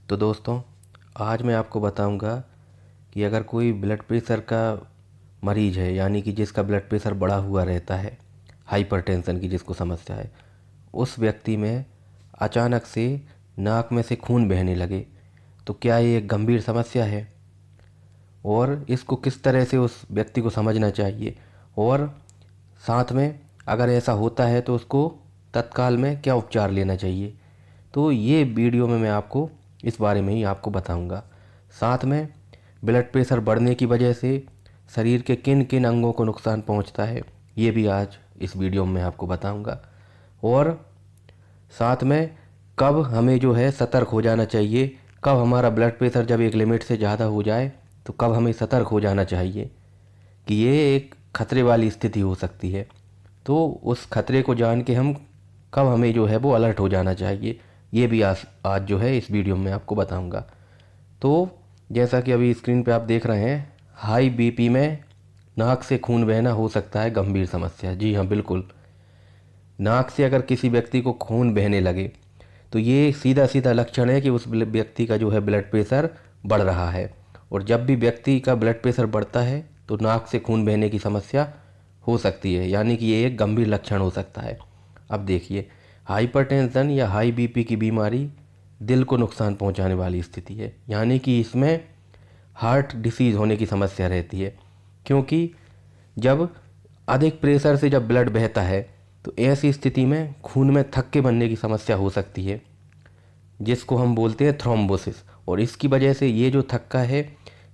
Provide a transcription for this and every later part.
तो दोस्तों, आज मैं आपको बताऊंगा कि अगर कोई ब्लड प्रेशर का मरीज़ है, यानी कि जिसका ब्लड प्रेशर बढ़ा हुआ रहता है, हाइपरटेंशन की जिसको समस्या है, उस व्यक्ति में अचानक से नाक में से खून बहने लगे तो क्या ये एक गंभीर समस्या है और इसको किस तरह से उस व्यक्ति को समझना चाहिए, और साथ में अगर ऐसा होता है तो उसको तत्काल में क्या उपचार लेना चाहिए। तो ये वीडियो में मैं आपको इस बारे में ही आपको बताऊंगा। साथ में ब्लड प्रेशर बढ़ने की वजह से शरीर के किन किन अंगों को नुकसान पहुंचता है, ये भी आज इस वीडियो में मैं आपको बताऊंगा। और साथ में कब हमें जो है सतर्क हो जाना चाहिए, कब हमारा ब्लड प्रेशर जब एक लिमिट से ज़्यादा हो जाए तो कब हमें सतर्क हो जाना चाहिए कि ये एक खतरे वाली स्थिति हो सकती है। तो उस खतरे को जान के हम कब हमें जो है वो अलर्ट हो जाना चाहिए, ये भी आज जो है इस वीडियो में आपको बताऊंगा। तो जैसा कि अभी स्क्रीन पे आप देख रहे हैं, हाई बीपी में नाक से खून बहना हो सकता है गंभीर समस्या। जी हाँ, बिल्कुल। नाक से अगर किसी व्यक्ति को खून बहने लगे तो ये सीधा सीधा लक्षण है कि उस व्यक्ति का जो है ब्लड प्रेशर बढ़ रहा है। और जब भी व्यक्ति का ब्लड प्रेशर बढ़ता है तो नाक से खून बहने की समस्या हो सकती है, यानी कि ये एक गंभीर लक्षण हो सकता है। अब देखिए, हाइपरटेंशन या हाई बीपी की बीमारी दिल को नुकसान पहुंचाने वाली स्थिति है, यानी कि इसमें हार्ट डिसीज़ होने की समस्या रहती है। क्योंकि जब अधिक प्रेशर से जब ब्लड बहता है तो ऐसी स्थिति में खून में थक्के बनने की समस्या हो सकती है, जिसको हम बोलते हैं थ्रोम्बोसिस। और इसकी वजह से ये जो थक्का है,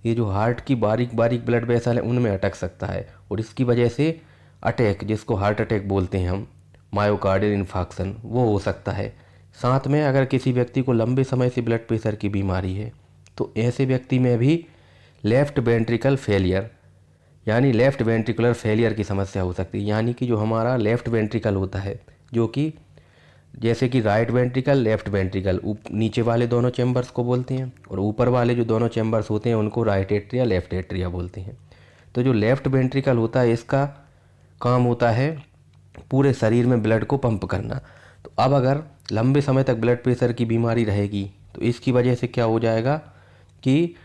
ये जो हार्ट की बारीक बारीक ब्लड वेसल है उनमें अटक सकता है, और इसकी वजह से अटैक, जिसको हार्ट अटैक बोलते हैं हम, मायोकार्डियल इन्फार्क्शन, वो हो सकता है। साथ में अगर किसी व्यक्ति को लंबे समय से ब्लड प्रेशर की बीमारी है तो ऐसे व्यक्ति में भी लेफ़्ट वेंट्रिकल फेलियर, यानी लेफ़्ट वेंट्रिकुलर फेलियर की समस्या हो सकती है। यानी कि जो हमारा लेफ़्ट वेंट्रिकल होता है, जो कि जैसे कि राइट वेंट्रिकल, लेफ़्ट वेंट्रिकल, नीचे वाले दोनों चैम्बर्स को बोलते हैं, और ऊपर वाले जो दोनों चैम्बर्स होते हैं उनको राइट एट्रिया, लेफ़्ट एट्रिया बोलते हैं। तो जो लेफ़्ट वेंट्रिकल होता है, इसका काम होता है पूरे शरीर में ब्लड को पंप करना। तो अब अगर लंबे समय तक ब्लड प्रेशर की बीमारी रहेगी तो इसकी वजह से क्या हो जाएगा कि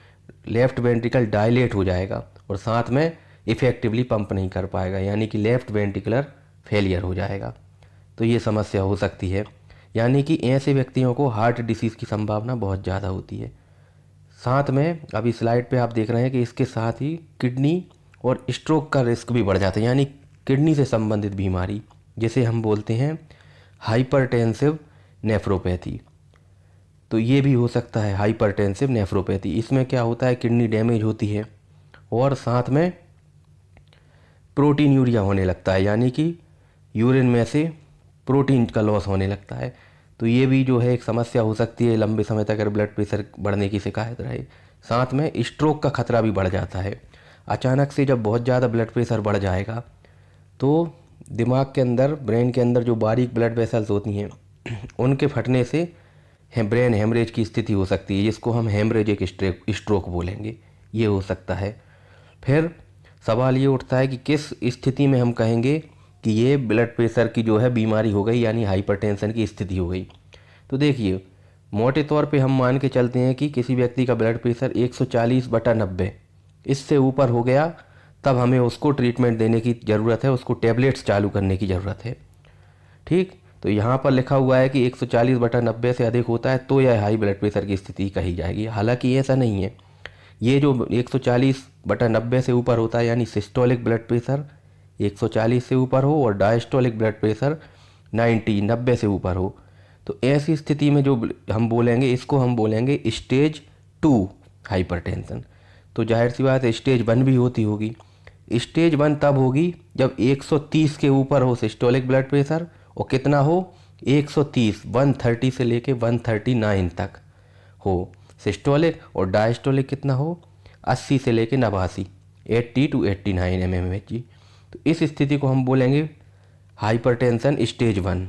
लेफ़्ट वेंट्रिकल डायलेट हो जाएगा और साथ में इफ़ेक्टिवली पंप नहीं कर पाएगा, यानी कि लेफ़्ट वेंट्रिकुलर फेलियर हो जाएगा। तो ये समस्या हो सकती है, यानी कि ऐसे व्यक्तियों को हार्ट डिसीज़ की संभावना बहुत ज़्यादा होती है। साथ में अभी स्लाइड पे आप देख रहे हैं कि इसके साथ ही किडनी और स्ट्रोक का रिस्क भी बढ़ जाता है, यानी किडनी से संबंधित बीमारी, जिसे हम बोलते हैं हाइपरटेंसिव नेफ्रोपैथी। तो ये भी हो सकता है हाइपरटेंसिव नेफ्रोपैथी। इसमें क्या होता है, किडनी डैमेज होती है और साथ में प्रोटीन यूरिया होने लगता है, यानी कि यूरिन में से प्रोटीन का लॉस होने लगता है। तो ये भी जो है एक समस्या हो सकती है लंबे समय तक अगर ब्लड प्रेशर बढ़ने की शिकायत रहे। साथ में स्ट्रोक का खतरा भी बढ़ जाता है। अचानक से जब बहुत ज़्यादा ब्लड प्रेशर बढ़ जाएगा तो दिमाग के अंदर, ब्रेन के अंदर जो बारीक ब्लड वेसल्स होती हैं उनके फटने से ब्रेन हेमरेज की स्थिति हो सकती है, जिसको हम हेमरेजिक स्ट्रोक बोलेंगे। ये हो सकता है। फिर सवाल ये उठता है कि किस स्थिति में हम कहेंगे कि ये ब्लड प्रेशर की जो है बीमारी हो गई, यानी हाइपरटेंशन की स्थिति हो गई। तो देखिए, मोटे तौर पे हम मान के चलते हैं कि किसी व्यक्ति का ब्लड प्रेशर 140/90 इससे ऊपर हो गया, तब हमें उसको ट्रीटमेंट देने की ज़रूरत है, उसको टेबलेट्स चालू करने की ज़रूरत है। ठीक, तो यहाँ पर लिखा हुआ है कि 140/90 से अधिक होता है तो यह हाई ब्लड प्रेशर की स्थिति कही जाएगी। हालांकि ऐसा नहीं है। ये जो 140/90 से ऊपर होता है, यानी सिस्टोलिक ब्लड प्रेशर 140 से ऊपर हो और डायस्टोलिक ब्लड प्रेशर 90 से ऊपर हो, तो ऐसी स्थिति में जो हम बोलेंगे, इसको हम बोलेंगे स्टेज 2 हाइपरटेंशन। तो जाहिर सी बात है स्टेज 1 भी होती होगी। स्टेज 1 तब होगी जब 130 के ऊपर हो सिस्टोलिक ब्लड प्रेशर, और कितना हो, 130, 130 से लेके 139 तक हो सिस्टोलिक, और डायस्टोलिक कितना हो, 80 से लेके 89, 80 to 89 mmHg। तो इस स्थिति को हम बोलेंगे हाइपरटेंशन स्टेज 1।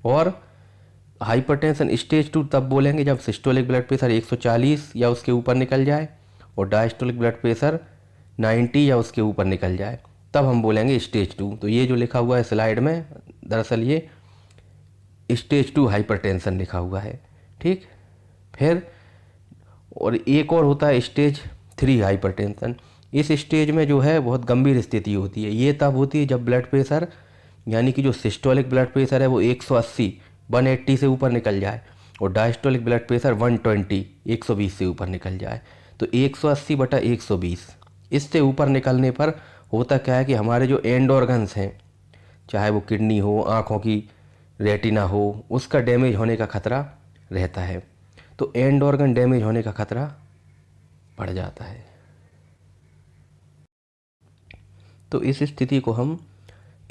और हाइपरटेंशन स्टेज 2 तब बोलेंगे जब सिस्टोलिक ब्लड प्रेशर 140 या उसके ऊपर निकल जाए और डायस्टोलिक ब्लड प्रेशर 90 या उसके ऊपर निकल जाए, तब हम बोलेंगे स्टेज 2। तो ये जो लिखा हुआ है स्लाइड में, दरअसल ये स्टेज 2 हाइपरटेंशन लिखा हुआ है। ठीक, फिर और एक और होता है स्टेज 3 हाइपरटेंशन। इस स्टेज में जो है बहुत गंभीर स्थिति होती है। ये तब होती है जब ब्लड प्रेशर यानी कि जो सिस्टोलिक ब्लड प्रेशर है वो 180 से ऊपर निकल जाए और डायस्टोलिक ब्लड प्रेशर 120 से ऊपर निकल जाए। तो 180/120 इससे ऊपर निकलने पर होता क्या है कि हमारे जो एंड ऑर्गन्स हैं, चाहे वो किडनी हो, आँखों की रेटिना हो, उसका डैमेज होने का खतरा रहता है। तो एंड ऑर्गन डैमेज होने का खतरा बढ़ जाता है। तो इस स्थिति को हम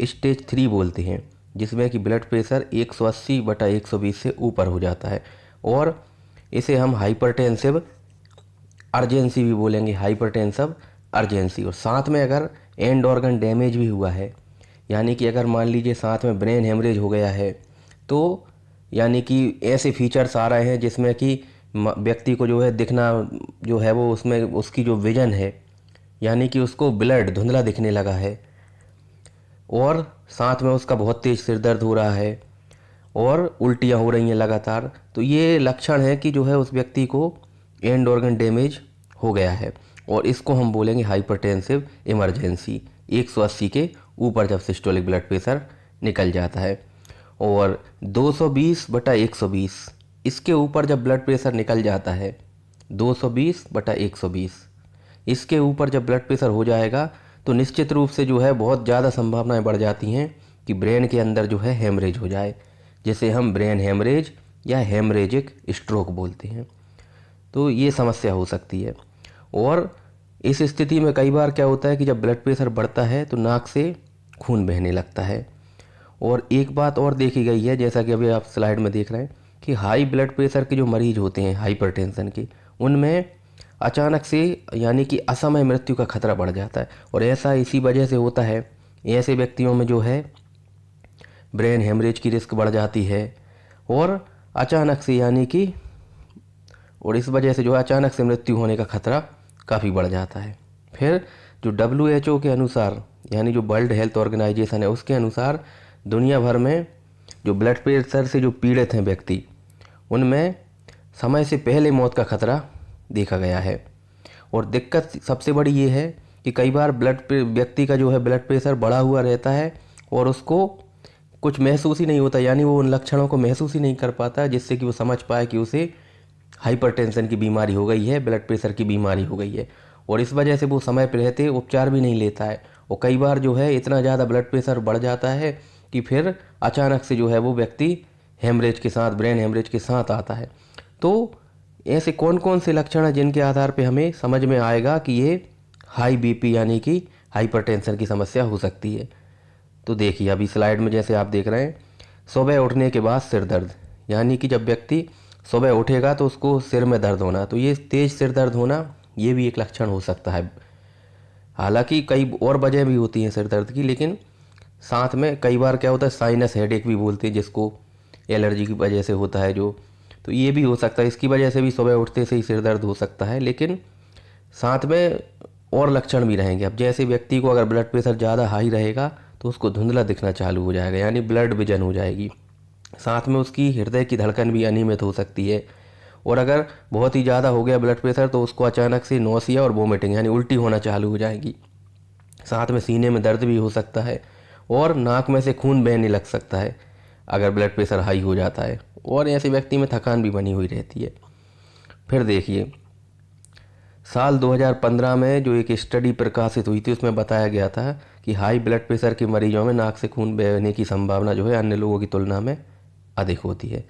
स्टेज 3 बोलते हैं, जिसमें कि ब्लड प्रेशर 180/120 से ऊपर हो जाता है और इसे हम हाइपरटेंसिव अर्जेंसी भी बोलेंगे, हाइपरटेंसिव अर्जेंसी। और साथ में अगर एंड ऑर्गन डैमेज भी हुआ है, यानी कि अगर मान लीजिए साथ में ब्रेन हेमरेज हो गया है, तो यानी कि ऐसे फीचर्स आ रहे हैं जिसमें कि व्यक्ति को जो है दिखना जो है वो उसमें उसकी जो विजन है, यानी कि उसको ब्लड धुंधला दिखने लगा है और साथ में उसका बहुत तेज सिर दर्द हो रहा है और उल्टियाँ हो रही हैं लगातार, तो ये लक्षण है कि जो है उस व्यक्ति को एंड ऑर्गन डैमेज हो गया है और इसको हम बोलेंगे हाइपरटेंसिव इमरजेंसी। 180 के ऊपर जब सिस्टोलिक ब्लड प्रेशर निकल जाता है और 220/120 इसके ऊपर जब ब्लड प्रेशर निकल जाता है, 220/120 इसके ऊपर जब ब्लड प्रेशर हो जाएगा तो निश्चित रूप से जो है बहुत ज़्यादा संभावनाएं बढ़ जाती हैं कि ब्रेन के अंदर जो है हेमरेज हो जाए, जिसे हम ब्रेन हेमरेज या हेमरेजिक स्ट्रोक बोलते हैं। तो ये समस्या हो सकती है। और इस स्थिति में कई बार क्या होता है कि जब ब्लड प्रेशर बढ़ता है तो नाक से खून बहने लगता है। और एक बात और देखी गई है, जैसा कि अभी आप स्लाइड में देख रहे हैं, कि हाई ब्लड प्रेशर के जो मरीज होते हैं हाइपरटेंशन के, उनमें अचानक से यानी कि असमय मृत्यु का खतरा बढ़ जाता है। और ऐसा इसी वजह से होता है, ऐसे व्यक्तियों में जो है ब्रेन हेमरेज की रिस्क बढ़ जाती है और अचानक से यानी कि और इस वजह से जो है अचानक से मृत्यु होने का खतरा काफ़ी बढ़ जाता है। फिर जो WHO के अनुसार, यानी जो वर्ल्ड हेल्थ ऑर्गेनाइजेशन है, उसके अनुसार दुनिया भर में जो ब्लड प्रेशर से जो पीड़ित हैं व्यक्ति, उनमें समय से पहले मौत का खतरा देखा गया है। और दिक्कत सबसे बड़ी ये है कि कई बार व्यक्ति का जो है ब्लड प्रेशर बढ़ा हुआ रहता है और उसको कुछ महसूस ही नहीं होता, यानी वो उन लक्षणों को महसूस ही नहीं कर पाता जिससे कि वो समझ पाए कि उसे हाइपरटेंशन की बीमारी हो गई है, ब्लड प्रेशर की बीमारी हो गई है। और इस वजह से वो समय पर रहते उपचार भी नहीं लेता है और कई बार जो है इतना ज़्यादा ब्लड प्रेशर बढ़ जाता है कि फिर अचानक से जो है वो व्यक्ति हेमरेज के साथ, ब्रेन हेमरेज के साथ आता है। तो ऐसे कौन कौन से लक्षण हैं जिनके आधार पे हमें समझ में आएगा कि ये हाई बीपी यानी कि हाइपरटेंशन की समस्या हो सकती है। तो देखिए अभी स्लाइड में जैसे आप देख रहे हैं, सुबह उठने के बाद सिर दर्द, यानी कि जब व्यक्ति सुबह उठेगा तो उसको सिर में दर्द होना, तो ये तेज सिर दर्द होना ये भी एक लक्षण हो सकता है। हालांकि कई और वजह भी होती हैं सिर दर्द की, लेकिन साथ में कई बार क्या होता है साइनस हेडेक भी बोलते हैं, जिसको एलर्जी की वजह से होता है जो, तो ये भी हो सकता है। इसकी वजह से भी सुबह उठते से ही सिर दर्द हो सकता है, लेकिन साथ में और लक्षण भी रहेंगे। अब जैसे व्यक्ति को अगर ब्लड प्रेशर ज़्यादा हाई रहेगा तो उसको धुंधला दिखना चालू हो जाएगा, यानी ब्लड विजन हो जाएगी। साथ में उसकी हृदय की धड़कन भी अनियमित हो सकती है। और अगर बहुत ही ज़्यादा हो गया ब्लड प्रेशर तो उसको अचानक से नौसिया और वोमिटिंग यानी उल्टी होना चालू हो जाएगी। साथ में सीने में दर्द भी हो सकता है और नाक में से खून बहने लग सकता है अगर ब्लड प्रेशर हाई हो जाता है। और ऐसे व्यक्ति में थकान भी बनी हुई रहती है। फिर देखिए साल 2015 में जो एक स्टडी प्रकाशित हुई थी उसमें बताया गया था कि हाई ब्लड प्रेशर के मरीजों में नाक से खून बहने की संभावना जो है अन्य लोगों की तुलना में अधिक होती है।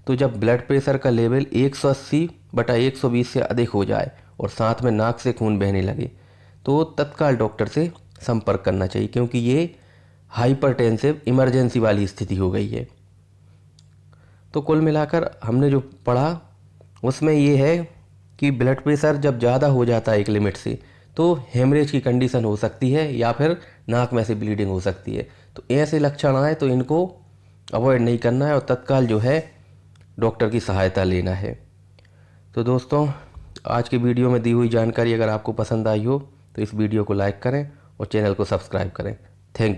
तो जब ब्लड प्रेशर का लेवल 180/120 से अधिक हो जाए और साथ में नाक से खून बहने लगे तो तत्काल डॉक्टर से संपर्क करना चाहिए, क्योंकि ये हाइपरटेंसिव इमरजेंसी वाली स्थिति हो गई है। तो कुल मिलाकर हमने जो पढ़ा उसमें ये है कि ब्लड प्रेशर जब ज़्यादा हो जाता है एक लिमिट से तो हेमरेज की कंडीशन हो सकती है या फिर नाक में से ब्लीडिंग हो सकती है। तो ऐसे लक्षण आए तो इनको अवॉइड नहीं करना है और तत्काल जो है डॉक्टर की सहायता लेना है। तो दोस्तों आज की वीडियो में दी हुई जानकारी अगर आपको पसंद आई हो तो इस वीडियो को लाइक करें और चैनल को सब्सक्राइब करें। Thank you.